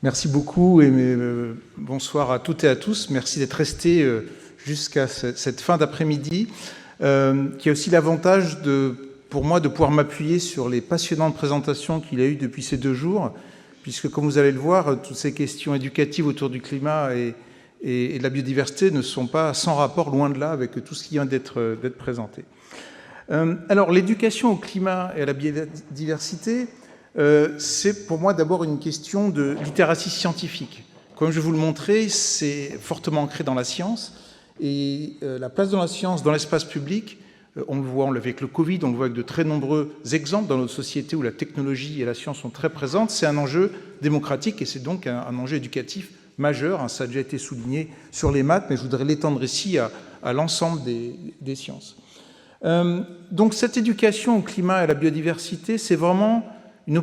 Merci beaucoup et bonsoir à toutes et à tous. Merci d'être restés jusqu'à cette fin d'après-midi, qui a aussi l'avantage pour moi de pouvoir m'appuyer sur les passionnantes présentations qu'il a eues depuis ces 2 jours, puisque comme vous allez le voir, toutes ces questions éducatives autour du climat et de la biodiversité ne sont pas sans rapport, loin de là, avec tout ce qui vient d'être présenté. Alors, l'éducation au climat et à la biodiversité, c'est pour moi d'abord une question de littératie scientifique. Comme je vais vous le montrer, c'est fortement ancré dans la science, et la place de la science dans l'espace public, on le voit avec le Covid, on le voit avec de très nombreux exemples dans notre société où la technologie et la science sont très présentes, c'est un enjeu démocratique et c'est donc un enjeu éducatif majeur. Ça a déjà été souligné sur les maths, mais je voudrais l'étendre ici à l'ensemble des sciences. Donc cette éducation au climat et à la biodiversité, c'est vraiment une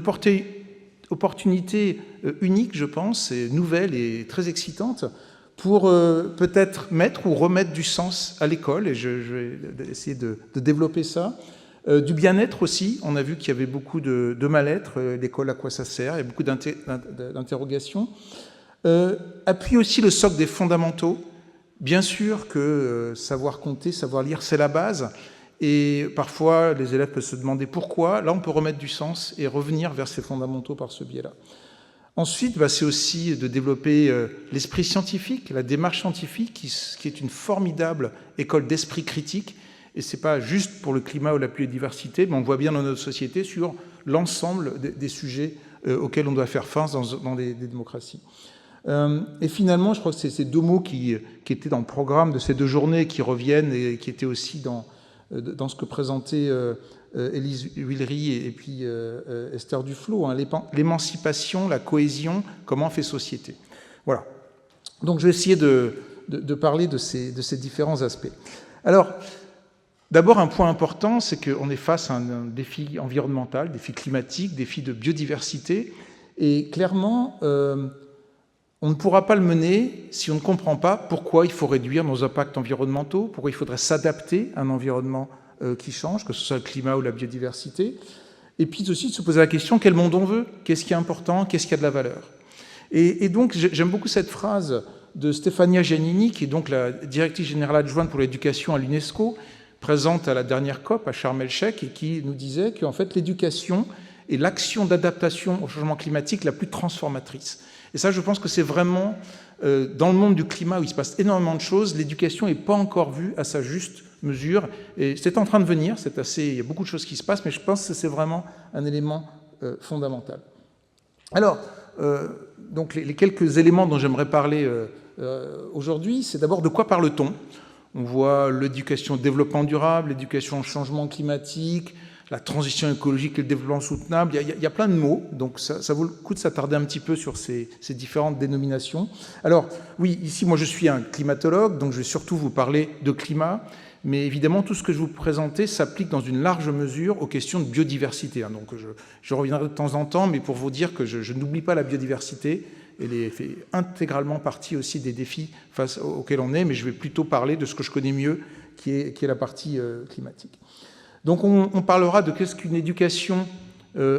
opportunité unique, je pense, et nouvelle et très excitante pour peut-être mettre ou remettre du sens à l'école, et je vais essayer de développer ça. Du bien-être aussi, on a vu qu'il y avait beaucoup de mal-être, l'école à quoi ça sert, il y a beaucoup d'interrogations. Appuie aussi le socle des fondamentaux. Bien sûr que savoir compter, savoir lire, c'est la base. Et parfois, les élèves peuvent se demander pourquoi. Là, on peut remettre du sens et revenir vers ces fondamentaux par ce biais-là. Ensuite, c'est aussi de développer l'esprit scientifique, la démarche scientifique, qui est une formidable école d'esprit critique. Et ce n'est pas juste pour le climat ou la biodiversité, mais on le voit bien dans notre société sur l'ensemble des sujets auxquels on doit faire face dans des démocraties. Et finalement, je crois que c'est ces 2 mots qui étaient dans le programme de ces 2 journées, qui reviennent et qui étaient aussi dans ce que présentait Élise Huillery et puis Esther Duflo, l'émancipation, la cohésion, comment on fait société. Voilà. Donc je vais essayer de parler de ces différents aspects. Alors, d'abord, un point important, c'est qu'on est face à un défi environnemental, défi climatique, défi de biodiversité, et clairement, on ne pourra pas le mener si on ne comprend pas pourquoi il faut réduire nos impacts environnementaux, pourquoi il faudrait s'adapter à un environnement qui change, que ce soit le climat ou la biodiversité. Et puis aussi de se poser la question, quel monde on veut? Qu'est-ce qui est important? Qu'est-ce qui a de la valeur? Et donc, j'aime beaucoup cette phrase de Stefania Giannini, qui est donc la directrice générale adjointe pour l'éducation à l'UNESCO, présente à la dernière COP à Sharm el-Sheikh, et qui nous disait qu'en fait, l'éducation est l'action d'adaptation au changement climatique la plus transformatrice. Et ça, je pense que c'est vraiment, dans le monde du climat où il se passe énormément de choses, l'éducation n'est pas encore vue à sa juste mesure. Et c'est en train de venir, il y a beaucoup de choses qui se passent, mais je pense que c'est vraiment un élément fondamental. Alors, donc les quelques éléments dont j'aimerais parler aujourd'hui, c'est d'abord de quoi parle-t-on? On voit l'éducation au développement durable, l'éducation au changement climatique, la transition écologique et le développement soutenable, il y a plein de mots, donc ça vaut le coup de s'attarder un petit peu sur ces différentes dénominations. Alors, oui, ici, moi, je suis un climatologue, donc je vais surtout vous parler de climat, mais évidemment, tout ce que je vais vous présenter s'applique dans une large mesure aux questions de biodiversité. Donc, je reviendrai de temps en temps, mais pour vous dire que je n'oublie pas la biodiversité, elle fait intégralement partie aussi des défis face auxquels on est, mais je vais plutôt parler de ce que je connais mieux, qui est la partie climatique. Donc on parlera de qu'est-ce qu'une éducation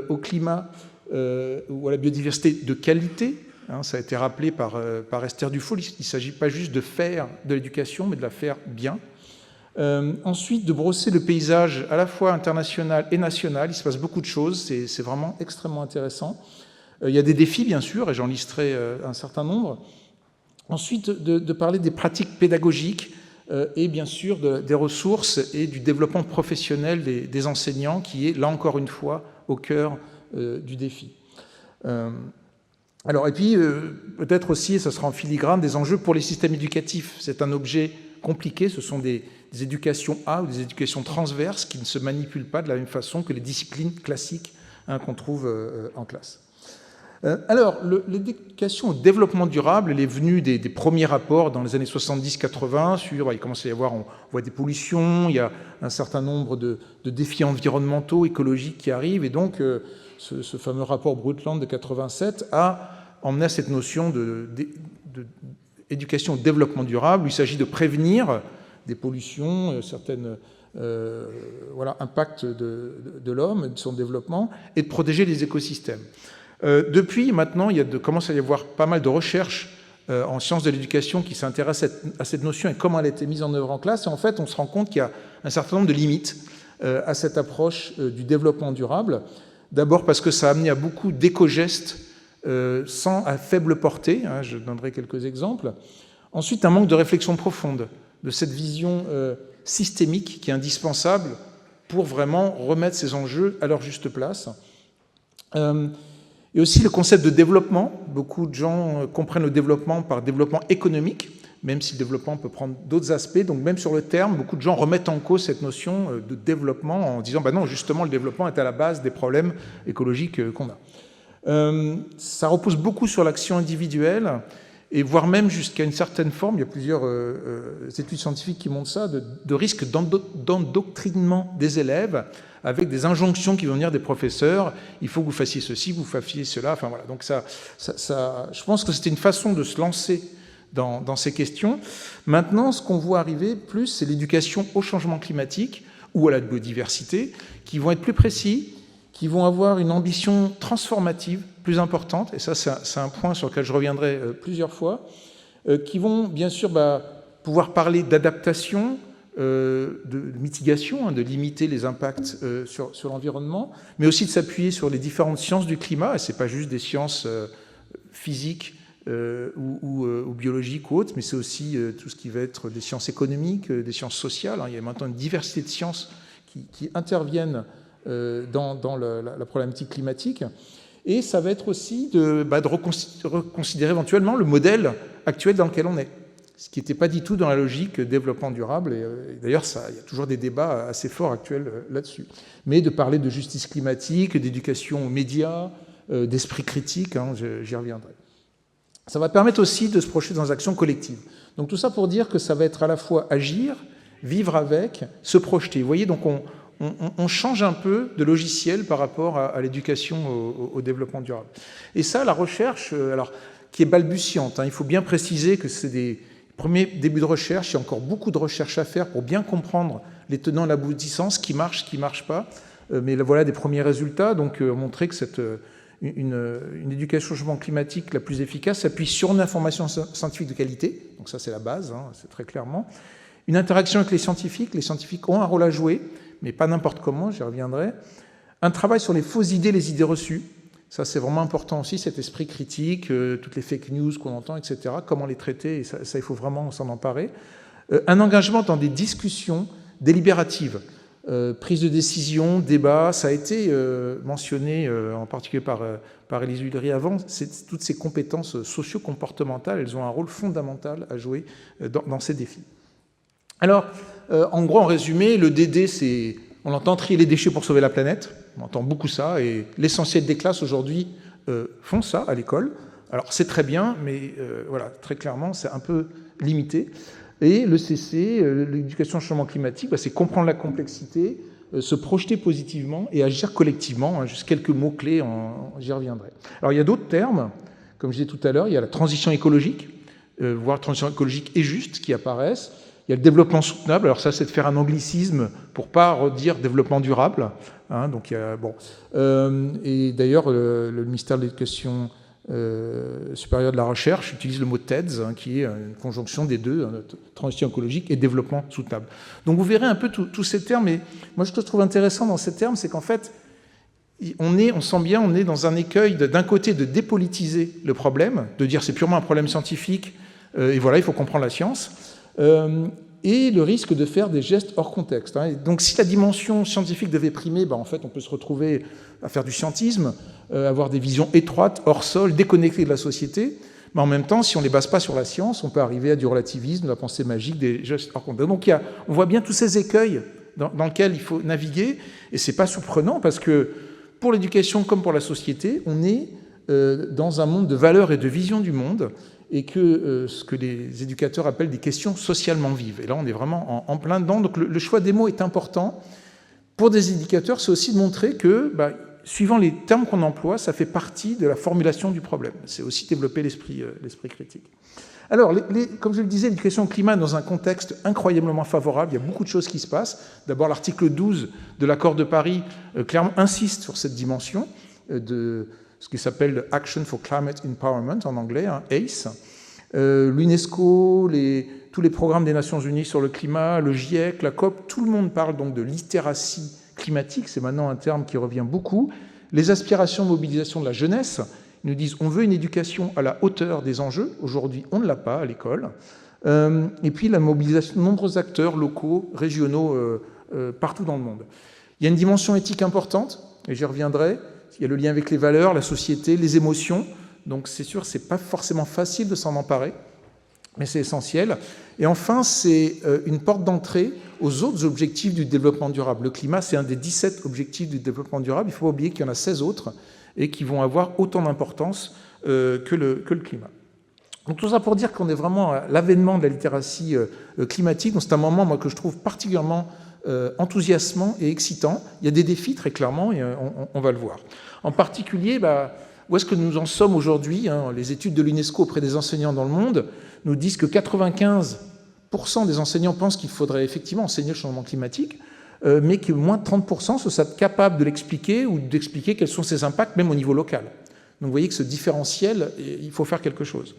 au climat ou à la biodiversité de qualité. Ça a été rappelé par Esther Duflo. Il ne s'agit pas juste de faire de l'éducation, mais de la faire bien. Ensuite, de brosser le paysage à la fois international et national. Il se passe beaucoup de choses, c'est vraiment extrêmement intéressant. Il y a des défis, bien sûr, et j'en listerai un certain nombre. Ensuite, de parler des pratiques pédagogiques, et bien sûr des ressources et du développement professionnel des enseignants, qui est, là encore une fois, au cœur du défi. Alors, et puis, peut-être aussi, et ça sera en filigrane, des enjeux pour les systèmes éducatifs. C'est un objet compliqué, ce sont des éducations A ou des éducations transverses qui ne se manipulent pas de la même façon que les disciplines classiques qu'on trouve en classe. Alors, l'éducation au développement durable, elle est venue des premiers rapports dans les années 70-80 sur, il commence à y avoir, on voit des pollutions, il y a un certain nombre de défis environnementaux, écologiques qui arrivent, et donc ce fameux rapport Brundtland de 87 a emmené à cette notion d'éducation au développement durable, où il s'agit de prévenir des pollutions, certaines impacts de l'homme et de son développement, et de protéger les écosystèmes. Depuis, maintenant, commence à y avoir pas mal de recherches en sciences de l'éducation qui s'intéressent à cette notion et comment elle a été mise en œuvre en classe. Et en fait, on se rend compte qu'il y a un certain nombre de limites à cette approche du développement durable. D'abord parce que ça a amené à beaucoup d'éco-gestes à faible portée. Je donnerai quelques exemples. Ensuite, un manque de réflexion profonde de cette vision systémique qui est indispensable pour vraiment remettre ces enjeux à leur juste place. Et aussi le concept de développement. Beaucoup de gens comprennent le développement par développement économique, même si le développement peut prendre d'autres aspects. Donc même sur le terme, beaucoup de gens remettent en cause cette notion de développement en disant non, justement, le développement est à la base des problèmes écologiques qu'on a. Ça repose beaucoup sur l'action individuelle, et voire même jusqu'à une certaine forme, il y a plusieurs études scientifiques qui montrent ça, de risque d'endoctrinement des élèves, avec des injonctions qui vont venir des professeurs, il faut que vous fassiez ceci, vous fassiez cela, enfin voilà. Donc je pense que c'était une façon de se lancer dans ces questions. Maintenant, ce qu'on voit arriver plus, c'est l'éducation au changement climatique ou à la biodiversité, qui vont être plus précis, qui vont avoir une ambition transformative plus importante, et ça c'est un point sur lequel je reviendrai plusieurs fois, qui vont bien sûr pouvoir parler d'adaptation, de mitigation, de limiter les impacts sur l'environnement, mais aussi de s'appuyer sur les différentes sciences du climat, et ce n'est pas juste des sciences physiques ou biologiques ou autres, mais c'est aussi tout ce qui va être des sciences économiques, des sciences sociales. Il y a maintenant une diversité de sciences qui interviennent dans la problématique climatique. Et ça va être aussi de reconsidérer éventuellement le modèle actuel dans lequel on est, ce qui n'était pas du tout dans la logique développement durable. Et d'ailleurs, il y a toujours des débats assez forts actuels là-dessus. Mais de parler de justice climatique, d'éducation aux médias, d'esprit critique, j'y reviendrai. Ça va permettre aussi de se projeter dans des actions collectives. Donc tout ça pour dire que ça va être à la fois agir, vivre avec, se projeter. Vous voyez, donc on change un peu de logiciel par rapport à l'éducation au développement durable. Et ça, la recherche, alors, qui est balbutiante, il faut bien préciser que c'est des premiers débuts de recherche, il y a encore beaucoup de recherche à faire pour bien comprendre les tenants et l'aboutissant, ce qui marche pas, mais voilà des premiers résultats, donc montrer que une éducation au changement climatique la plus efficace s'appuie sur une information scientifique de qualité, donc ça c'est la base, c'est très clairement, une interaction avec les scientifiques ont un rôle à jouer, mais pas n'importe comment, j'y reviendrai. Un travail sur les fausses idées, les idées reçues. Ça, c'est vraiment important aussi, cet esprit critique, toutes les fake news qu'on entend, etc. Comment les traiter, et ça, il faut vraiment s'en emparer. Un engagement dans des discussions délibératives, prise de décision, débat. Ça a été mentionné en particulier par Élise Huillery avant. Toutes ces compétences socio-comportementales, elles ont un rôle fondamental à jouer dans ces défis. Alors, en gros, en résumé, le DD, c'est, on entend trier les déchets pour sauver la planète, on entend beaucoup ça, et l'essentiel des classes aujourd'hui font ça à l'école. Alors, c'est très bien, mais voilà, très clairement, c'est un peu limité. Et le CC, l'éducation au changement climatique, c'est comprendre la complexité, se projeter positivement et agir collectivement. Juste quelques mots-clés, j'y reviendrai. Alors, il y a d'autres termes, comme je disais tout à l'heure, il y a la transition écologique, voire transition écologique et juste, qui apparaissent. Il y a le développement soutenable, alors ça c'est de faire un anglicisme pour ne pas redire développement durable. Donc, et d'ailleurs le ministère de l'Éducation supérieure de la Recherche utilise le mot TEDS, qui est une conjonction des deux, transition écologique et développement soutenable. Donc vous verrez un peu tous ces termes, et moi ce que je trouve intéressant dans ces termes, c'est qu'en fait, on sent bien, on est dans un écueil d'un côté de dépolitiser le problème, de dire c'est purement un problème scientifique, et voilà, il faut comprendre la science, et le risque de faire des gestes hors contexte. Donc si la dimension scientifique devait primer, en fait on peut se retrouver à faire du scientisme, avoir des visions étroites, hors sol, déconnectées de la société, mais en même temps, si on ne les base pas sur la science, on peut arriver à du relativisme, de la pensée magique, des gestes hors contexte. Donc on voit bien tous ces écueils dans lesquels il faut naviguer, et ce n'est pas surprenant, parce que pour l'éducation comme pour la société, on est dans un monde de valeurs et de vision du monde, et que ce que les éducateurs appellent des questions socialement vives. Et là, on est vraiment en plein dedans. Donc le choix des mots est important. Pour des éducateurs, c'est aussi de montrer que, suivant les termes qu'on emploie, ça fait partie de la formulation du problème. C'est aussi développer l'esprit critique. Alors, comme je le disais, l'éducation au climat est dans un contexte incroyablement favorable. Il y a beaucoup de choses qui se passent. D'abord, l'article 12 de l'accord de Paris clairement insiste sur cette dimension de ce qui s'appelle Action for Climate Empowerment en anglais, hein, ACE. L'UNESCO, tous les programmes des Nations Unies sur le climat, le GIEC, la COP, tout le monde parle donc de littératie climatique, c'est maintenant un terme qui revient beaucoup. Les aspirations de mobilisation de la jeunesse, ils nous disent on veut une éducation à la hauteur des enjeux, aujourd'hui on ne l'a pas à l'école. Et puis la mobilisation de nombreux acteurs locaux, régionaux, partout dans le monde. Il y a une dimension éthique importante, et j'y reviendrai. Il y a le lien avec les valeurs, la société, les émotions. Donc c'est sûr, c'est pas forcément facile de s'en emparer, mais c'est essentiel. Et enfin, c'est une porte d'entrée aux autres objectifs du développement durable. Le climat, c'est un des 17 objectifs du développement durable. Il ne faut pas oublier qu'il y en a 16 autres et qui vont avoir autant d'importance que le climat. Donc tout ça pour dire qu'on est vraiment à l'avènement de la littératie climatique. Donc c'est un moment, moi, que je trouve particulièrement enthousiasmant et excitant. Il y a des défis, très clairement, et on va le voir. En particulier, où est-ce que nous en sommes aujourd'hui, hein, les études de l'UNESCO auprès des enseignants dans le monde nous disent que 95% des enseignants pensent qu'il faudrait effectivement enseigner le changement climatique, mais que moins de 30% se sentent capables de l'expliquer ou d'expliquer quels sont ses impacts, même au niveau local. Donc vous voyez que ce différentiel, il faut faire quelque chose.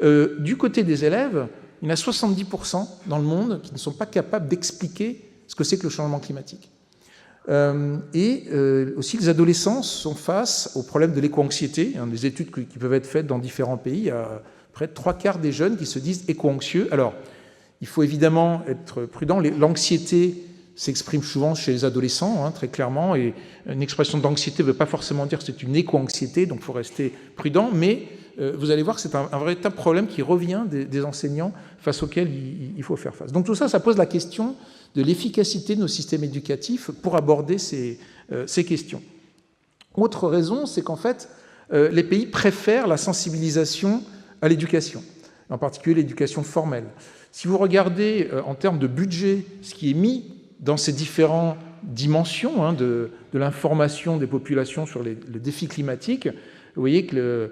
Du côté des élèves, il y en a 70% dans le monde qui ne sont pas capables d'expliquer ce que c'est que le changement climatique. Aussi, les adolescents sont face au problème de l'éco-anxiété. Des études qui peuvent être faites dans différents pays. Il y a près de 3/4 des jeunes qui se disent éco-anxieux. Alors, il faut évidemment être prudent. L'anxiété s'exprime souvent chez les adolescents, hein, très clairement. Et une expression d'anxiété ne veut pas forcément dire que c'est une éco-anxiété, donc il faut rester prudent. Mais vous allez voir que c'est un véritable problème qui revient des enseignants face auquel il faut faire face. Donc tout ça, ça pose la question de l'efficacité de nos systèmes éducatifs pour aborder ces questions. Autre raison, c'est qu'en fait, les pays préfèrent la sensibilisation à l'éducation, en particulier l'éducation formelle. Si vous regardez en termes de budget ce qui est mis dans ces différentes dimensions hein, de l'information des populations sur le défi climatique, vous voyez que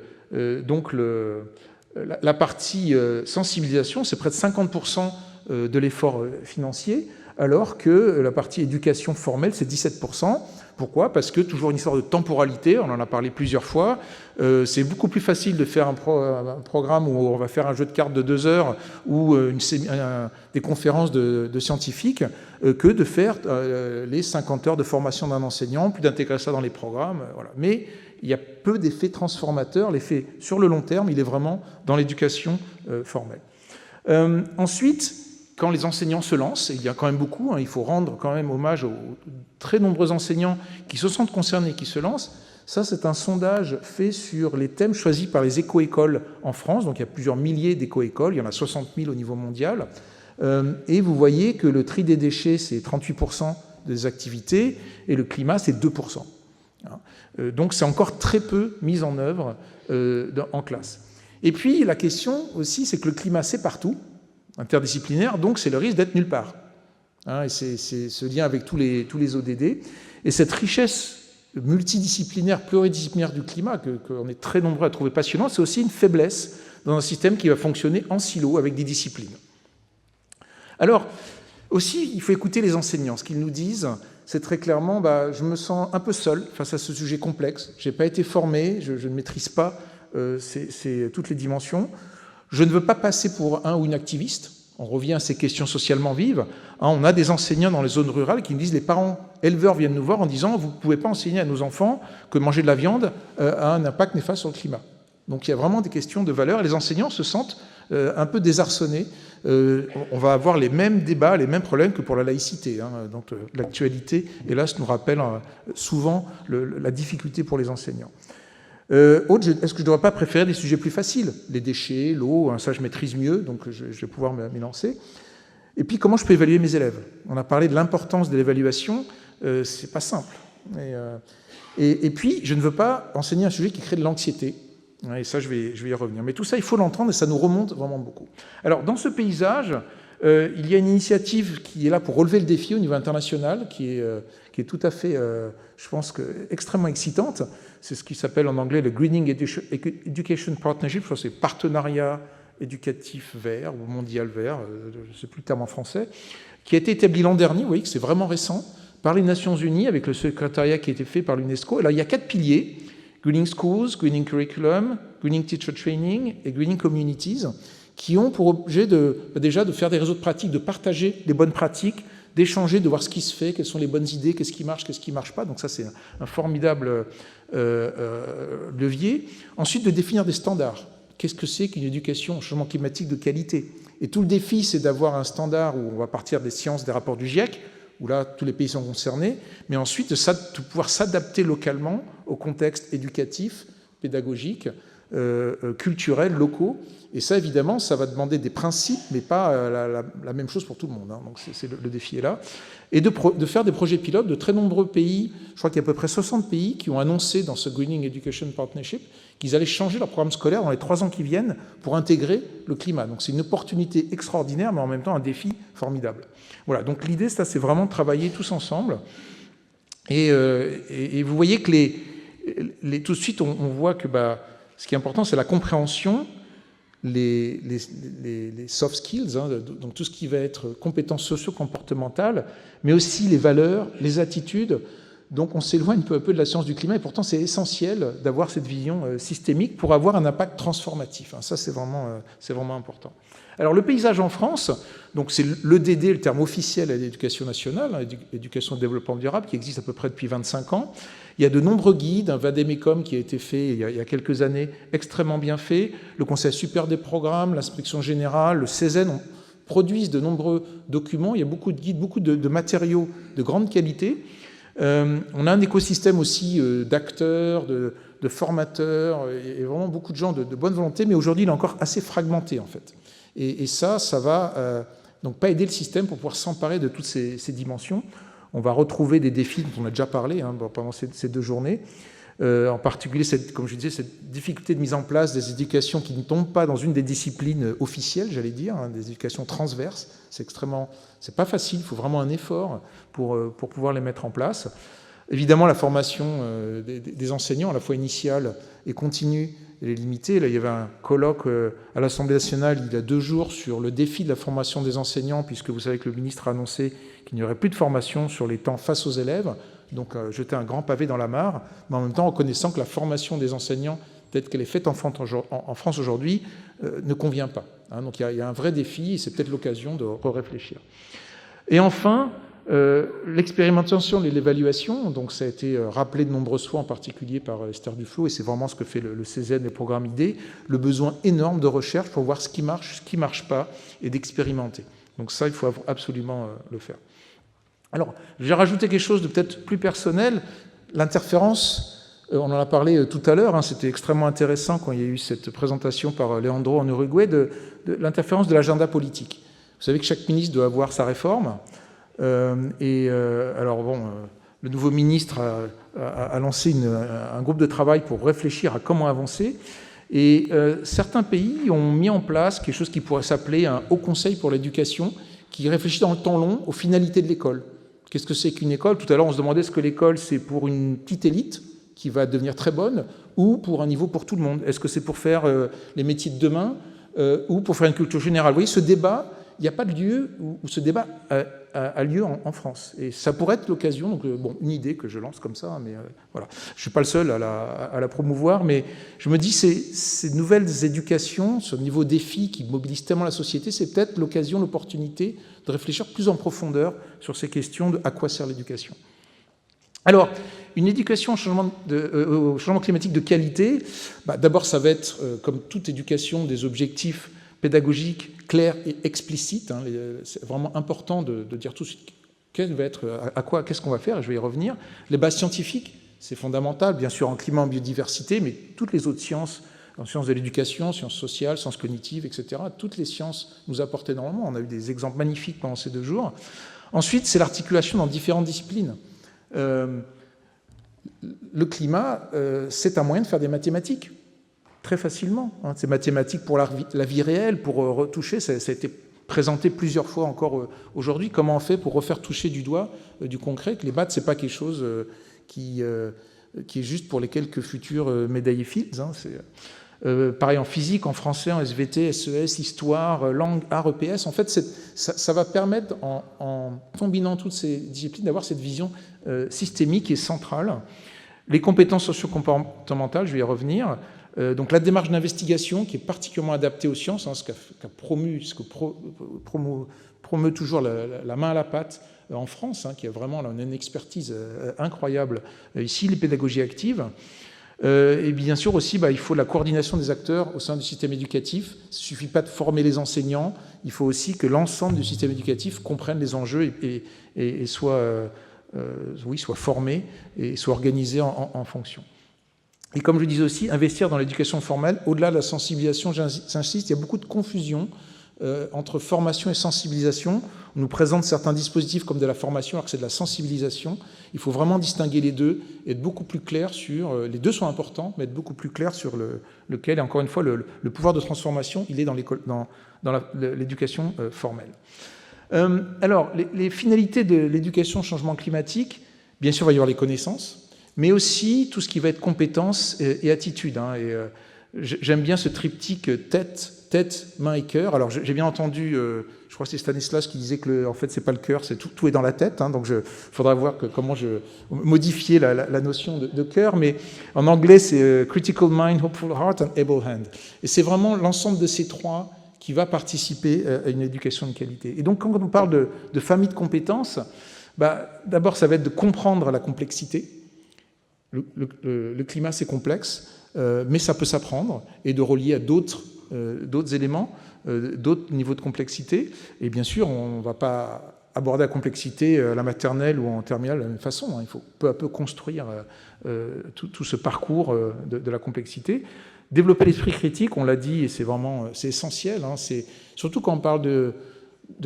la partie sensibilisation, c'est près de 50% de l'effort financier, alors que la partie éducation formelle, c'est 17%. Pourquoi ? Parce que toujours une histoire de temporalité, on en a parlé plusieurs fois. C'est beaucoup plus facile de faire un programme où on va faire un jeu de cartes de 2 heures ou des conférences de scientifiques que de faire les 50 heures de formation d'un enseignant, puis d'intégrer ça dans les programmes. Voilà. Mais il y a peu d'effets transformateurs. L'effet sur le long terme, il est vraiment dans l'éducation formelle. Ensuite, quand les enseignants se lancent, et il y a quand même beaucoup, hein, il faut rendre quand même hommage aux très nombreux enseignants qui se sentent concernés, qui se lancent. Ça, c'est un sondage fait sur les thèmes choisis par les éco-écoles en France. Donc, il y a plusieurs milliers d'éco-écoles, il y en a 60 000 au niveau mondial. Et vous voyez que le tri des déchets, c'est 38% des activités, et le climat, c'est 2%. Donc, c'est encore très peu mis en œuvre en classe. Et puis, la question aussi, c'est que le climat, c'est partout, interdisciplinaire, donc c'est le risque d'être nulle part. Et c'est ce lien avec tous les ODD. Et cette richesse multidisciplinaire, pluridisciplinaire du climat, qu'on est très nombreux à trouver passionnant, c'est aussi une faiblesse dans un système qui va fonctionner en silo avec des disciplines. Alors, aussi, il faut écouter les enseignants. Ce qu'ils nous disent, c'est très clairement, je me sens un peu seul face à ce sujet complexe. Je n'ai pas été formé, je ne maîtrise pas toutes les dimensions. Je ne veux pas passer pour un ou une activiste. On revient à ces questions socialement vives. On a des enseignants dans les zones rurales qui nous disent, les parents éleveurs viennent nous voir en disant, vous ne pouvez pas enseigner à nos enfants que manger de la viande a un impact néfaste sur le climat. Donc il y a vraiment des questions de valeur. Et les enseignants se sentent un peu désarçonnés. On va avoir les mêmes débats, les mêmes problèmes que pour la laïcité. Donc l'actualité, hélas, nous rappelle souvent la difficulté pour les enseignants. Est-ce que je ne devrais pas préférer des sujets plus faciles ? Les déchets, l'eau, ça je maîtrise mieux, donc je vais pouvoir m'y lancer. Et puis, comment je peux évaluer mes élèves ? On a parlé de l'importance de l'évaluation, c'est pas simple. Et puis, je ne veux pas enseigner un sujet qui crée de l'anxiété. Et ça, je vais y revenir. Mais tout ça, il faut l'entendre et ça nous remonte vraiment beaucoup. Alors, dans ce paysage, il y a une initiative qui est là pour relever le défi au niveau international, qui est tout à fait, je pense, extrêmement excitante. C'est ce qui s'appelle en anglais le Greening Education Partnership, je crois que c'est partenariat éducatif vert ou mondial vert, je ne sais plus le terme en français, qui a été établi l'an dernier, vous voyez que c'est vraiment récent, par les Nations Unies, avec le secrétariat qui a été fait par l'UNESCO. Alors, il y a 4 piliers. Greening Schools, Greening Curriculum, Greening Teacher Training et Greening Communities, qui ont pour objet déjà de faire des réseaux de pratiques, de partager les bonnes pratiques, d'échanger, de voir ce qui se fait, quelles sont les bonnes idées, qu'est-ce qui marche pas. Donc ça, c'est un formidable levier. Ensuite, de définir des standards. Qu'est-ce que c'est qu'une éducation au changement climatique de qualité? Et tout le défi, c'est d'avoir un standard où on va partir des sciences, des rapports du GIEC, où là, tous les pays sont concernés, mais ensuite de pouvoir s'adapter localement aux contextes éducatifs, pédagogiques, culturels, locaux. Et ça, évidemment, ça va demander des principes, mais pas la même chose pour tout le monde. Hein. Donc le défi est là. Et de faire des projets pilotes de très nombreux pays. Je crois qu'il y a à peu près 60 pays qui ont annoncé dans ce Greening Education Partnership qu'ils allaient changer leur programme scolaire dans les 3 ans qui viennent pour intégrer le climat. Donc c'est une opportunité extraordinaire, mais en même temps un défi formidable. Voilà, donc l'idée, c'est vraiment de travailler tous ensemble. Et vous voyez que tout de suite, on voit que ce qui est important, c'est la compréhension, les soft skills, hein, donc tout ce qui va être compétences socio-comportementales, mais aussi les valeurs, les attitudes. Donc on s'éloigne peu à peu de la science du climat, et pourtant c'est essentiel d'avoir cette vision systémique pour avoir un impact transformatif. Hein. Ça, c'est vraiment important. Alors le paysage en France, donc c'est l'EDD, le terme officiel à l'éducation nationale, hein, éducation de développement durable, qui existe à peu près depuis 25 ans. Il y a de nombreux guides, un Vademecum qui a été fait il y a quelques années, extrêmement bien fait. Le Conseil supérieur des programmes, l'inspection générale, le CESEN produisent de nombreux documents. Il y a beaucoup de guides, beaucoup de matériaux de grande qualité. On a un écosystème aussi d'acteurs, de formateurs, et vraiment beaucoup de gens de bonne volonté, mais aujourd'hui il est encore assez fragmenté en fait. Et ça va donc pas aider le système pour pouvoir s'emparer de toutes ces dimensions. On va retrouver des défis dont on a déjà parlé pendant ces 2 journées, en particulier, comme je disais, cette difficulté de mise en place des éducations qui ne tombent pas dans une des disciplines officielles, j'allais dire, hein, des éducations transverses. C'est pas facile, il faut vraiment un effort pour pouvoir les mettre en place. Évidemment, la formation des enseignants, à la fois initiale et continue, elle est limitée. Là, il y avait un colloque à l'Assemblée nationale il y a 2 jours sur le défi de la formation des enseignants, puisque vous savez que le ministre a annoncé qu'il n'y aurait plus de formation sur les temps face aux élèves. Donc, jeter un grand pavé dans la mare, mais en même temps, en reconnaissant que la formation des enseignants, telle qu'elle est faite en France aujourd'hui, ne convient pas. Hein. Donc, il y a un vrai défi, et c'est peut-être l'occasion de réfléchir. Et enfin, l'expérimentation et l'évaluation, donc ça a été rappelé de nombreuses fois, en particulier par Esther Duflo, et c'est vraiment ce que fait le CESEN et le programme ID, le besoin énorme de recherche pour voir ce qui marche pas, et d'expérimenter. Donc ça, il faut absolument le faire. Alors, j'ai rajouté quelque chose de peut-être plus personnel, l'interférence, on en a parlé tout à l'heure, hein, c'était extrêmement intéressant quand il y a eu cette présentation par Leandro en Uruguay, de l'interférence de l'agenda politique. Vous savez que chaque ministre doit avoir sa réforme, alors bon, le nouveau ministre a lancé un groupe de travail pour réfléchir à comment avancer, et certains pays ont mis en place quelque chose qui pourrait s'appeler un Haut Conseil pour l'éducation, qui réfléchit dans le temps long aux finalités de l'école. Qu'est-ce que c'est qu'une école? Tout à l'heure, on se demandait est-ce que l'école, c'est pour une petite élite qui va devenir très bonne, ou pour un niveau pour tout le monde? Est-ce que c'est pour faire les métiers de demain, ou pour faire une culture générale? Vous voyez, ce débat, il n'y a pas de lieu où ce débat a lieu en France. Et ça pourrait être l'occasion, donc une idée que je lance comme ça, mais voilà. Je ne suis pas le seul à la promouvoir, mais je me dis, ces nouvelles éducations, ce niveau défi qui mobilise tellement la société, c'est peut-être l'occasion, l'opportunité de réfléchir plus en profondeur sur ces questions de à quoi sert l'éducation. Alors, une éducation au changement climatique de qualité, d'abord, ça va être, comme toute éducation, des objectifs pédagogiques clairs et explicites. Hein. C'est vraiment important de dire tout de suite qu'est-ce qu'on va faire, et je vais y revenir. Les bases scientifiques, c'est fondamental, bien sûr en climat, en biodiversité, mais toutes les autres sciences, en sciences de l'éducation, sciences sociales, sciences cognitives, etc., toutes les sciences nous apportent énormément. On a eu des exemples magnifiques pendant ces 2 jours. Ensuite, c'est l'articulation dans différentes disciplines. Le climat, c'est un moyen de faire des mathématiques, très facilement. Hein. C'est mathématiques pour la vie réelle, pour retoucher, ça a été présenté plusieurs fois encore aujourd'hui. Comment on fait pour refaire toucher du doigt du concret, que les maths, c'est pas quelque chose qui est juste pour les quelques futurs médaillés Fields. Hein. Pareil en physique, en français, en SVT, SES, histoire, langue, art, EPS. En fait, ça va permettre, en combinant toutes ces disciplines, d'avoir cette vision systémique et centrale. Les compétences socio-comportementales, je vais y revenir. Donc la démarche d'investigation qui est particulièrement adaptée aux sciences, ce que promeut toujours la main à la pâte en France, qui a vraiment une expertise incroyable ici, les pédagogies actives. Et bien sûr aussi, il faut la coordination des acteurs au sein du système éducatif. Il ne suffit pas de former les enseignants, il faut aussi que l'ensemble du système éducatif comprenne les enjeux et soit formé et soit organisé en fonction. Et comme je disais aussi, investir dans l'éducation formelle, au-delà de la sensibilisation, j'insiste, il y a beaucoup de confusion entre formation et sensibilisation. On nous présente certains dispositifs comme de la formation alors que c'est de la sensibilisation. Il faut vraiment distinguer les deux et être beaucoup plus clair sur... Les deux sont importants, mais être beaucoup plus clair sur lequel, et encore une fois, le pouvoir de transformation, il est dans l'éducation formelle. Alors, les finalités de l'éducation au changement climatique, bien sûr, il va y avoir les connaissances, mais aussi tout ce qui va être compétences et attitudes. J'aime bien ce triptyque tête, main et cœur. Alors, j'ai bien entendu, je crois que c'est Stanislas qui disait que, en fait, c'est pas le cœur, c'est tout est dans la tête. Donc, il faudra voir comment je modifier la notion de cœur. Mais en anglais, c'est critical mind, hopeful heart and able hand. Et c'est vraiment l'ensemble de ces trois qui va participer à une éducation de qualité. Et donc, quand on parle de famille de compétences, d'abord, ça va être de comprendre la complexité. Le climat, c'est complexe, mais ça peut s'apprendre et de relier à d'autres éléments, d'autres niveaux de complexité. Et bien sûr, on ne va pas aborder la complexité à la maternelle ou en terminale de la même façon. Il faut peu à peu construire tout ce parcours de la complexité. Développer l'esprit critique, on l'a dit, et c'est essentiel. C'est surtout quand on parle de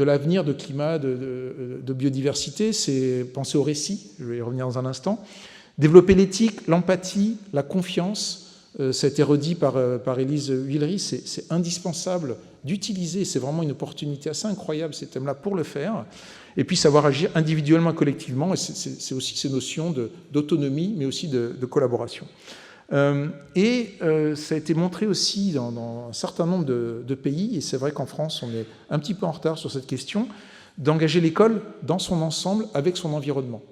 l'avenir, de climat, de biodiversité, c'est penser au récit. Je vais y revenir dans un instant. Développer l'éthique, l'empathie, la confiance, ça a été redit par Élise Villery, c'est indispensable d'utiliser, c'est vraiment une opportunité assez incroyable, ces thèmes-là, pour le faire. Et puis savoir agir individuellement, collectivement, et c'est aussi ces notions d'autonomie, mais aussi de collaboration. Ça a été montré aussi dans un certain nombre de pays, et c'est vrai qu'en France, on est un petit peu en retard sur cette question, d'engager l'école dans son ensemble avec son environnement.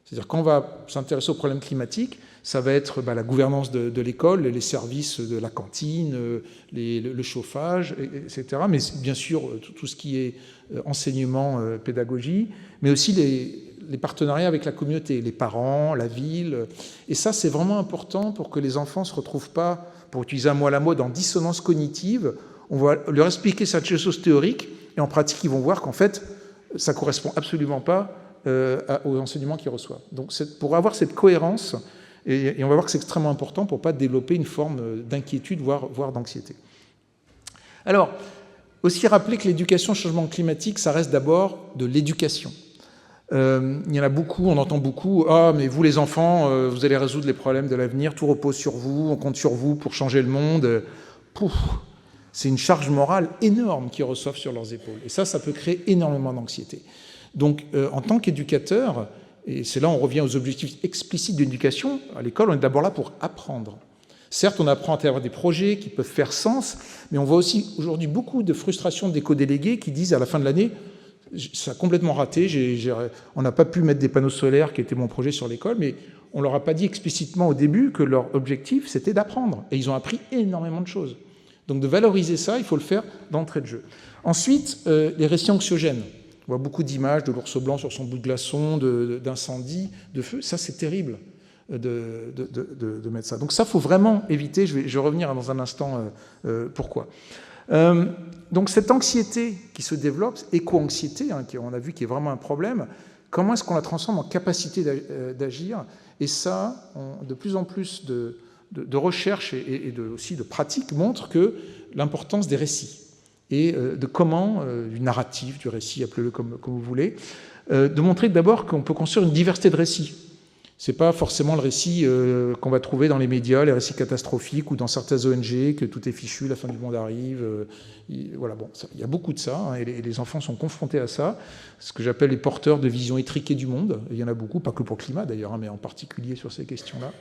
C'est-à-dire quand on va s'intéresser aux problèmes climatiques, ça va être la gouvernance de l'école, les services de la cantine, le chauffage, etc. Mais bien sûr, tout ce qui est enseignement, pédagogie, mais aussi les partenariats avec la communauté, les parents, la ville. Et ça, c'est vraiment important pour que les enfants ne se retrouvent pas, pour utiliser un mot à la mode, en dissonance cognitive. On va leur expliquer certaines choses théoriques, et en pratique, ils vont voir qu'en fait, ça ne correspond absolument pas aux enseignements qu'ils reçoivent. Donc pour avoir cette cohérence, et on va voir que c'est extrêmement important pour ne pas développer une forme d'inquiétude, voire d'anxiété. Alors, aussi rappeler que l'éducation au changement climatique, ça reste d'abord de l'éducation. Il y en a beaucoup, on entend beaucoup, « Ah, mais vous les enfants, vous allez résoudre les problèmes de l'avenir, tout repose sur vous, on compte sur vous pour changer le monde. » Pouf, c'est une charge morale énorme qu'ils reçoivent sur leurs épaules. Et ça peut créer énormément d'anxiété. Donc, en tant qu'éducateur, et c'est là on revient aux objectifs explicites de l'éducation, à l'école, on est d'abord là pour apprendre. Certes, on apprend à travers des projets qui peuvent faire sens, mais on voit aussi aujourd'hui beaucoup de frustration d'éco-délégués qui disent à la fin de l'année « ça a complètement raté, on n'a pas pu mettre des panneaux solaires qui étaient mon projet sur l'école, mais on ne leur a pas dit explicitement au début que leur objectif, c'était d'apprendre. Et ils ont appris énormément de choses. Donc de valoriser ça, il faut le faire d'entrée de jeu. Ensuite, les récits anxiogènes. On voit beaucoup d'images de l'ours blanc sur son bout de glaçon, d'incendie, de feu. Ça, c'est terrible de mettre ça. Donc ça, il faut vraiment éviter. Je vais revenir dans un instant pourquoi. Donc cette anxiété qui se développe, éco-anxiété, on a vu qui est vraiment un problème, comment est-ce qu'on la transforme en capacité d'agir? Et ça, de plus en plus de recherches et aussi de pratiques montrent que l'importance des récits et de comment, du narratif, du récit, appelez-le comme vous voulez, de montrer d'abord qu'on peut construire une diversité de récits. Ce n'est pas forcément le récit qu'on va trouver dans les médias, les récits catastrophiques ou dans certaines ONG, que tout est fichu, la fin du monde arrive. Voilà, bon, il y a beaucoup de ça, et les enfants sont confrontés à ça, ce que j'appelle les porteurs de visions étriquées du monde. Il y en a beaucoup, pas que pour le climat d'ailleurs, mais en particulier sur ces questions-là.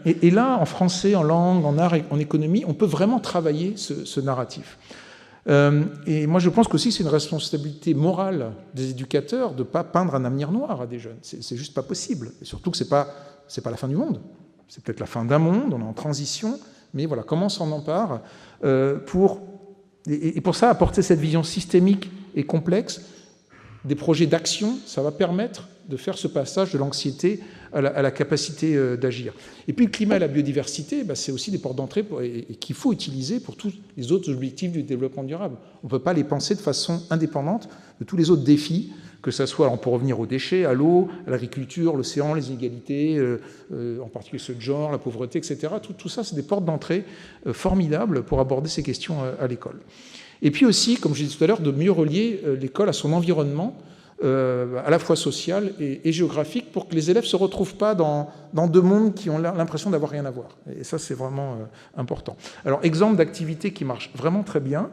Et là, en français, en langue, en art, en économie, on peut vraiment travailler ce narratif. Et moi, je pense qu'aussi, c'est une responsabilité morale des éducateurs de ne pas peindre un avenir noir à des jeunes. C'est juste pas possible. Et surtout que ce n'est pas c'est pas la fin du monde, c'est peut-être la fin d'un monde, on est en transition, mais voilà, comment on s'en empare pour ça, apporter cette vision systémique et complexe, des projets d'action, ça va permettre de faire ce passage de l'anxiété à la capacité d'agir. Et puis le climat et la biodiversité, c'est aussi des portes d'entrée et qu'il faut utiliser pour tous les autres objectifs du développement durable. On ne peut pas les penser de façon indépendante de tous les autres défis, que ce soit, on peut revenir aux déchets, à l'eau, à l'agriculture, l'océan, les inégalités, en particulier ceux de genre, la pauvreté, etc. Tout ça, c'est des portes d'entrée formidables pour aborder ces questions à l'école. Et puis aussi, comme je disais tout à l'heure, de mieux relier l'école à son environnement, à la fois social et géographique, pour que les élèves ne se retrouvent pas dans deux mondes qui ont l'impression d'avoir rien à voir. Et ça, c'est vraiment important. Alors, exemple d'activité qui marche vraiment très bien,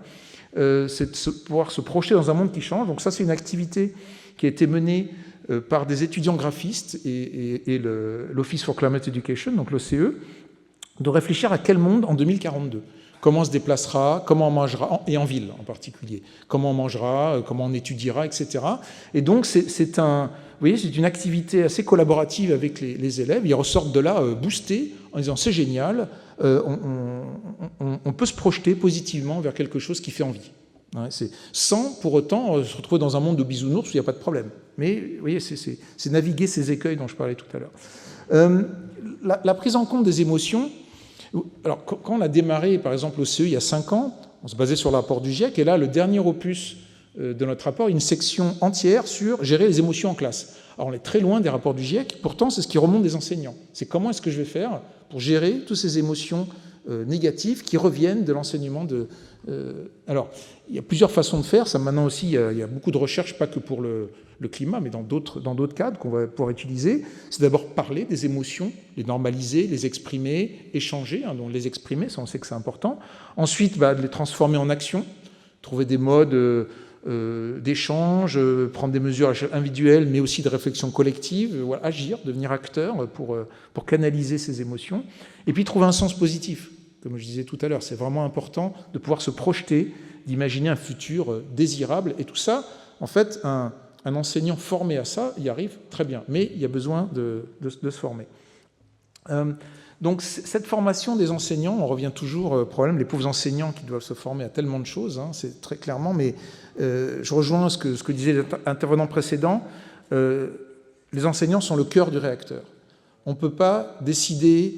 c'est de pouvoir se projeter dans un monde qui change. Donc ça, c'est une activité qui a été menée par des étudiants graphistes et l'Office for Climate Education, donc l'OCE, de réfléchir à quel monde en 2042. Comment on se déplacera, comment on mangera, et en ville en particulier. Comment on mangera, comment on étudiera, etc. Et donc, c'est une activité assez collaborative avec les élèves. Ils ressortent de là boostés en disant c'est génial, on peut se projeter positivement vers quelque chose qui fait envie. Sans pour autant se retrouver dans un monde de bisounours où il n'y a pas de problème. Mais vous voyez, c'est naviguer ces écueils dont je parlais tout à l'heure. La prise en compte des émotions. Alors, quand on a démarré, par exemple, au CE il y a 5 ans, on se basait sur le rapport du GIEC, et là, le dernier opus de notre rapport, une section entière sur gérer les émotions en classe. Alors, on est très loin des rapports du GIEC, pourtant, c'est ce qui remonte des enseignants. C'est comment est-ce que je vais faire pour gérer toutes ces émotions négatives qui reviennent de l'enseignement de... Alors, il y a plusieurs façons de faire. Ça, maintenant aussi, il y a beaucoup de recherches, pas que pour le climat, mais dans d'autres cadres qu'on va pouvoir utiliser. C'est d'abord parler des émotions, les normaliser, les exprimer, échanger, donc les exprimer, ça on sait que c'est important. Ensuite, de les transformer en action, trouver des modes d'échange, prendre des mesures individuelles, mais aussi de réflexion collective, agir, devenir acteur pour canaliser ces émotions. Et puis trouver un sens positif. Comme je disais tout à l'heure, c'est vraiment important de pouvoir se projeter, d'imaginer un futur désirable. Et tout ça, en fait, un enseignant formé à ça y arrive très bien. Mais il y a besoin de se former. Donc cette formation des enseignants, on revient toujours au problème, les pauvres enseignants qui doivent se former à tellement de choses, c'est très clairement, mais je rejoins ce que disait l'intervenant précédent, les enseignants sont le cœur du réacteur. On ne peut pas décider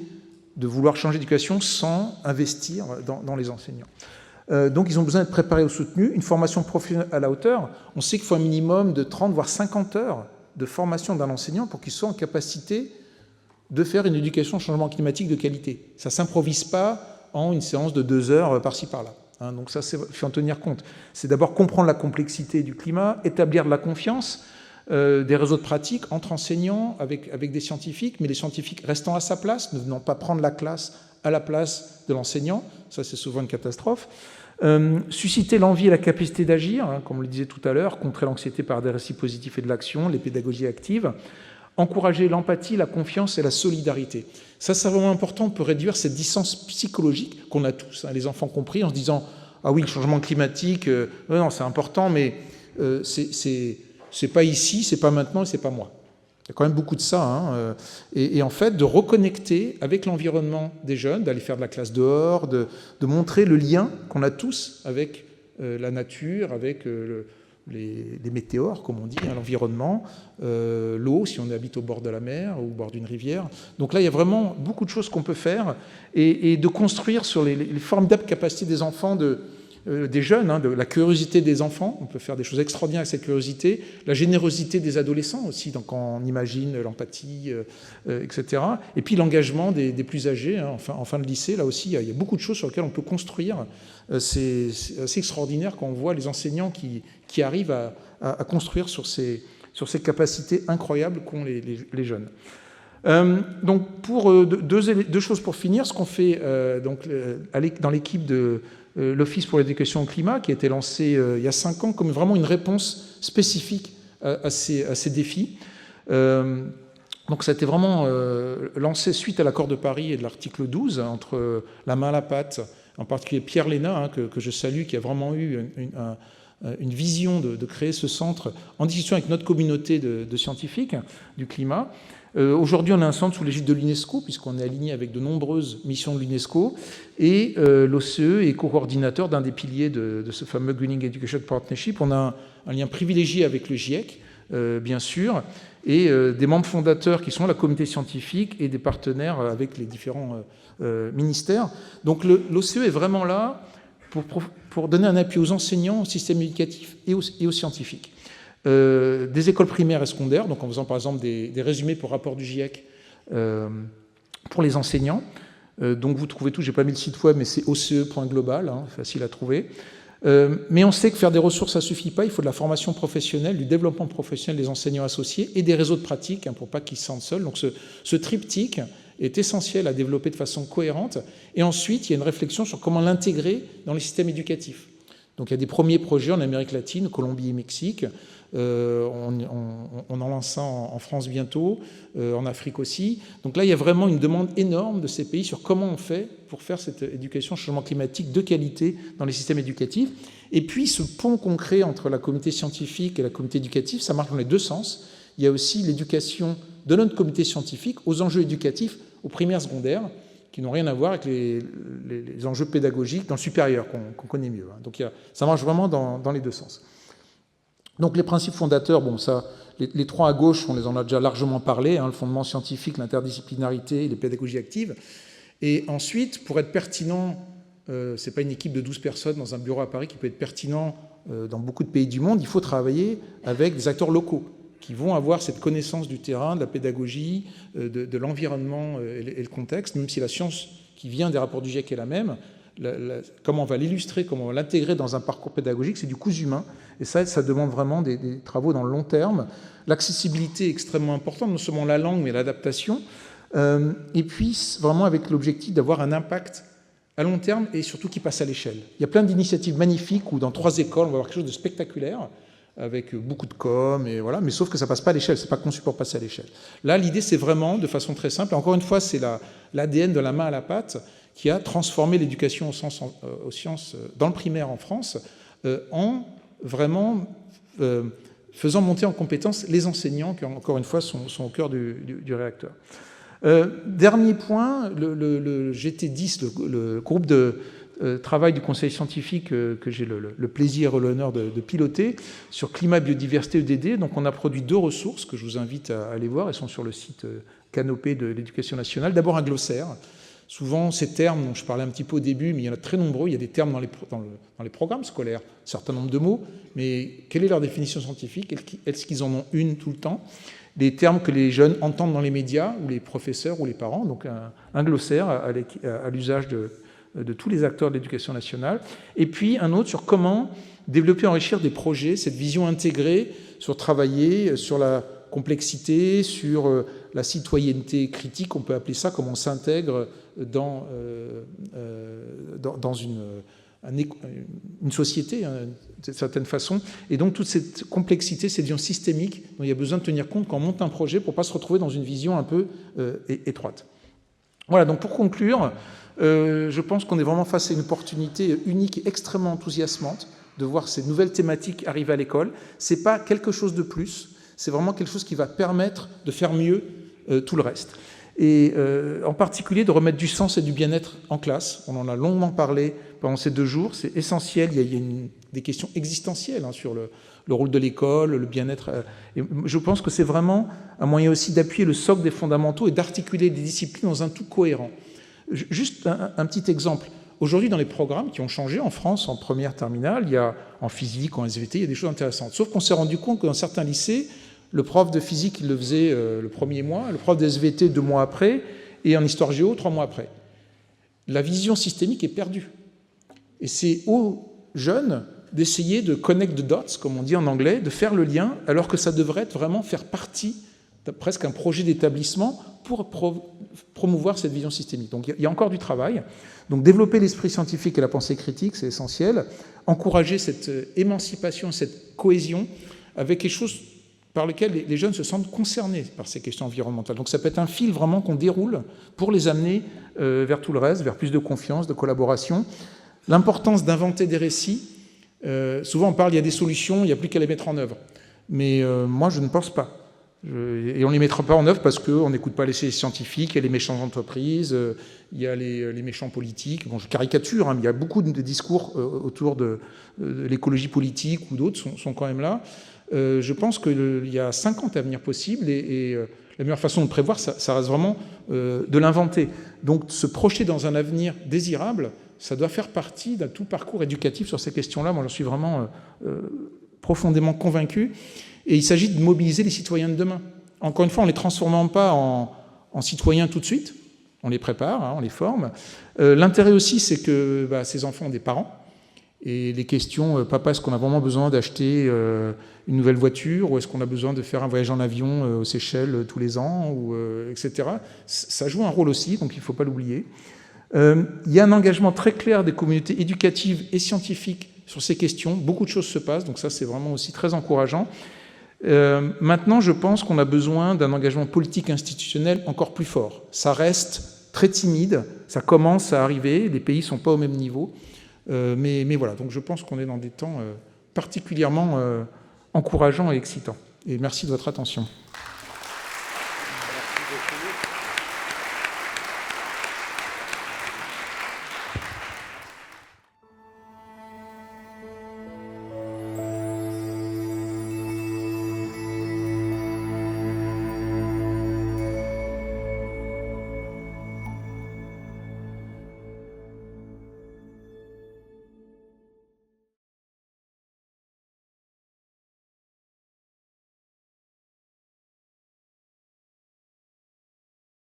de vouloir changer d'éducation sans investir dans les enseignants. Donc ils ont besoin d'être préparés ou soutenus. Une formation professionnelle à la hauteur, on sait qu'il faut un minimum de 30 voire 50 heures de formation d'un enseignant pour qu'il soit en capacité de faire une éducation au changement climatique de qualité. Ça ne s'improvise pas en une séance de 2 heures par-ci par-là. Donc ça, il faut en tenir compte. C'est d'abord comprendre la complexité du climat, établir de la confiance, des réseaux de pratique entre enseignants, avec des scientifiques, mais les scientifiques restant à sa place, ne venant pas prendre la classe à la place de l'enseignant. Ça, c'est souvent une catastrophe. Susciter l'envie et la capacité d'agir, comme on le disait tout à l'heure, contrer l'anxiété par des récits positifs et de l'action, les pédagogies actives. Encourager l'empathie, la confiance et la solidarité. Ça, c'est vraiment important. On peut réduire cette distance psychologique qu'on a tous, les enfants compris, en se disant « Ah oui, le changement climatique, non, c'est important, mais c'est pas ici, c'est pas maintenant et c'est pas moi. » Il y a quand même beaucoup de ça. Et en fait, de reconnecter avec l'environnement des jeunes, d'aller faire de la classe dehors, de montrer le lien qu'on a tous avec la nature, avec les météores, comme on dit, l'environnement, l'eau, si on habite au bord de la mer ou au bord d'une rivière. Donc là, il y a vraiment beaucoup de choses qu'on peut faire et de construire sur les formidables capacités des enfants, des jeunes, de la curiosité des enfants. On peut faire des choses extraordinaires avec cette curiosité, la générosité des adolescents aussi, donc on imagine l'empathie, etc. Et puis l'engagement des plus âgés, en fin de lycée, là aussi, il y a beaucoup de choses sur lesquelles on peut construire. C'est assez extraordinaire quand on voit les enseignants qui arrivent à construire sur ces capacités incroyables qu'ont les jeunes. Donc, pour deux choses pour finir, ce qu'on fait dans l'équipe de l'Office pour l'éducation au climat, qui a été lancé il y a 5 ans, comme vraiment une réponse spécifique à ces défis. Donc, ça a été vraiment lancé suite à l'accord de Paris et de l'article 12, entre la main à la pâte, en particulier Pierre Léna, que je salue, qui a vraiment eu une vision de créer ce centre en discussion avec notre communauté de scientifiques du climat. Aujourd'hui, on a un centre sous l'égide de l'UNESCO, puisqu'on est aligné avec de nombreuses missions de l'UNESCO, et l'OCE est co-coordinateur d'un des piliers de ce fameux Greening Education Partnership. On a un lien privilégié avec le GIEC, bien sûr, et des membres fondateurs qui sont la communauté scientifique et des partenaires avec les différents ministères. Donc l'OCE est vraiment là pour donner un appui aux enseignants, au système éducatif et aux scientifiques. Des écoles primaires et secondaires, donc en faisant par exemple des résumés pour rapport du GIEC pour les enseignants. Donc vous trouvez tout, je n'ai pas mis le site web, mais c'est oce.global, facile à trouver. Mais on sait que faire des ressources, ça ne suffit pas. Il faut de la formation professionnelle, du développement professionnel des enseignants associés et des réseaux de pratique pour pas qu'ils se sentent seuls. Donc ce triptyque est essentiel à développer de façon cohérente. Et ensuite, il y a une réflexion sur comment l'intégrer dans les systèmes éducatifs. Donc il y a des premiers projets en Amérique latine, Colombie et Mexique. On en lance ça en France bientôt, en Afrique aussi. Donc là, il y a vraiment une demande énorme de ces pays sur comment on fait pour faire cette éducation au changement climatique de qualité dans les systèmes éducatifs. Et puis, ce pont qu'on crée entre la communauté scientifique et la communauté éducative, ça marche dans les deux sens. Il y a aussi l'éducation de notre communauté scientifique aux enjeux éducatifs, aux primaires secondaires, qui n'ont rien à voir avec les enjeux pédagogiques dans le supérieur, qu'on connaît mieux. Donc ça marche vraiment dans les deux sens. Donc les principes fondateurs, bon, ça, les trois à gauche, on les en a déjà largement parlé, le fondement scientifique, l'interdisciplinarité et les pédagogies actives. Et ensuite, pour être pertinent, c'est pas une équipe de 12 personnes dans un bureau à Paris qui peut être pertinent dans beaucoup de pays du monde, il faut travailler avec des acteurs locaux qui vont avoir cette connaissance du terrain, de la pédagogie, de l'environnement et le contexte, même si la science qui vient des rapports du GIEC est la même. Comment on va l'illustrer, comment on va l'intégrer dans un parcours pédagogique, c'est du cousu humain. Et ça demande vraiment des travaux dans le long terme. L'accessibilité est extrêmement importante, non seulement la langue, mais l'adaptation. Et puis, vraiment avec l'objectif d'avoir un impact à long terme et surtout qui passe à l'échelle. Il y a plein d'initiatives magnifiques où dans 3 écoles, on va avoir quelque chose de spectaculaire, avec beaucoup de com, et voilà, mais sauf que ça ne passe pas à l'échelle, ce n'est pas conçu pour passer à l'échelle. Là, l'idée, c'est vraiment, de façon très simple, et encore une fois, c'est l'ADN de la main à la pâte qui a transformé l'éducation aux sciences dans le primaire en France, en vraiment faisant monter en compétence les enseignants, qui, encore une fois, sont au cœur du réacteur. Dernier point, le GT10, le groupe de travail du conseil scientifique que j'ai le plaisir et l'honneur de piloter sur climat, biodiversité, EDD. Donc on a produit 2 ressources que je vous invite à aller voir. Elles sont sur le site Canopée de l'Éducation nationale. D'abord un glossaire. Souvent, ces termes dont je parlais un petit peu au début, mais il y en a très nombreux. Il y a des termes dans les programmes scolaires, un certain nombre de mots, mais quelle est leur définition scientifique? Est-ce qu'ils en ont une tout le temps? Des termes que les jeunes entendent dans les médias, ou les professeurs, ou les parents. Donc un glossaire à l'usage de tous les acteurs de l'éducation nationale. Et puis un autre sur comment développer et enrichir des projets, cette vision intégrée sur travailler sur la complexité, sur la citoyenneté critique, on peut appeler ça, comment on s'intègre dans une société, d'une certaine façon. Et donc toute cette complexité, cette vision systémique dont il y a besoin de tenir compte quand on monte un projet pour ne pas se retrouver dans une vision un peu étroite. Voilà, donc pour conclure, je pense qu'on est vraiment face à une opportunité unique et extrêmement enthousiasmante de voir ces nouvelles thématiques arriver à l'école. Ce n'est pas quelque chose de plus, c'est vraiment quelque chose qui va permettre de faire mieux tout le reste. Et en particulier de remettre du sens et du bien-être en classe. On en a longuement parlé pendant ces 2 jours, c'est essentiel. Il y a des questions existentielles sur le rôle de l'école, le bien-être. Et je pense que c'est vraiment un moyen aussi d'appuyer le socle des fondamentaux et d'articuler des disciplines dans un tout cohérent. Juste un petit exemple. Aujourd'hui, dans les programmes qui ont changé en France, en première terminale, il y a en physique, en SVT, il y a des choses intéressantes. Sauf qu'on s'est rendu compte que dans certains lycées, le prof de physique, il le faisait le premier mois, le prof de SVT 2 mois après, et en histoire géo 3 mois après. La vision systémique est perdue. Et c'est aux jeunes d'essayer de connect the dots, comme on dit en anglais, de faire le lien, alors que ça devrait vraiment faire partie de presque un projet d'établissement pour promouvoir cette vision systémique. Donc il y a encore du travail. Donc développer l'esprit scientifique et la pensée critique, c'est essentiel. Encourager cette émancipation, cette cohésion avec quelque chose par lequel les jeunes se sentent concernés par ces questions environnementales. Donc ça peut être un fil vraiment qu'on déroule pour les amener vers tout le reste, vers plus de confiance, de collaboration. L'importance d'inventer des récits Souvent, on parle, il y a des solutions, il n'y a plus qu'à les mettre en œuvre. Mais moi, je ne pense pas. Et on ne les mettra pas en œuvre parce qu'on n'écoute pas les scientifiques, il y a les méchantes entreprises, il y a les méchants politiques. Bon, je caricature, hein, mais il y a beaucoup de discours autour de l'écologie politique ou d'autres sont quand même là. Je pense qu'il y a 50 avenirs possibles et la meilleure façon de prévoir, ça reste vraiment de l'inventer. Donc se projeter dans un avenir désirable, ça doit faire partie d'un tout parcours éducatif sur ces questions-là. Moi, j'en suis vraiment profondément convaincu. Et il s'agit de mobiliser les citoyens de demain. Encore une fois, en ne les transformant pas en citoyens tout de suite, on les prépare, hein, on les forme. L'intérêt aussi, c'est que ces enfants ont des parents. Et les questions, papa, est-ce qu'on a vraiment besoin d'acheter une nouvelle voiture, ou est-ce qu'on a besoin de faire un voyage en avion aux Seychelles tous les ans, etc. Ça joue un rôle aussi, donc il ne faut pas l'oublier. Il y a un engagement très clair des communautés éducatives et scientifiques sur ces questions. Beaucoup de choses se passent, donc ça, c'est vraiment aussi très encourageant. Maintenant, je pense qu'on a besoin d'un engagement politique institutionnel encore plus fort. Ça reste très timide, ça commence à arriver, les pays ne sont pas au même niveau. Mais voilà, donc je pense qu'on est dans des temps particulièrement encourageants et excitants. Et merci de votre attention.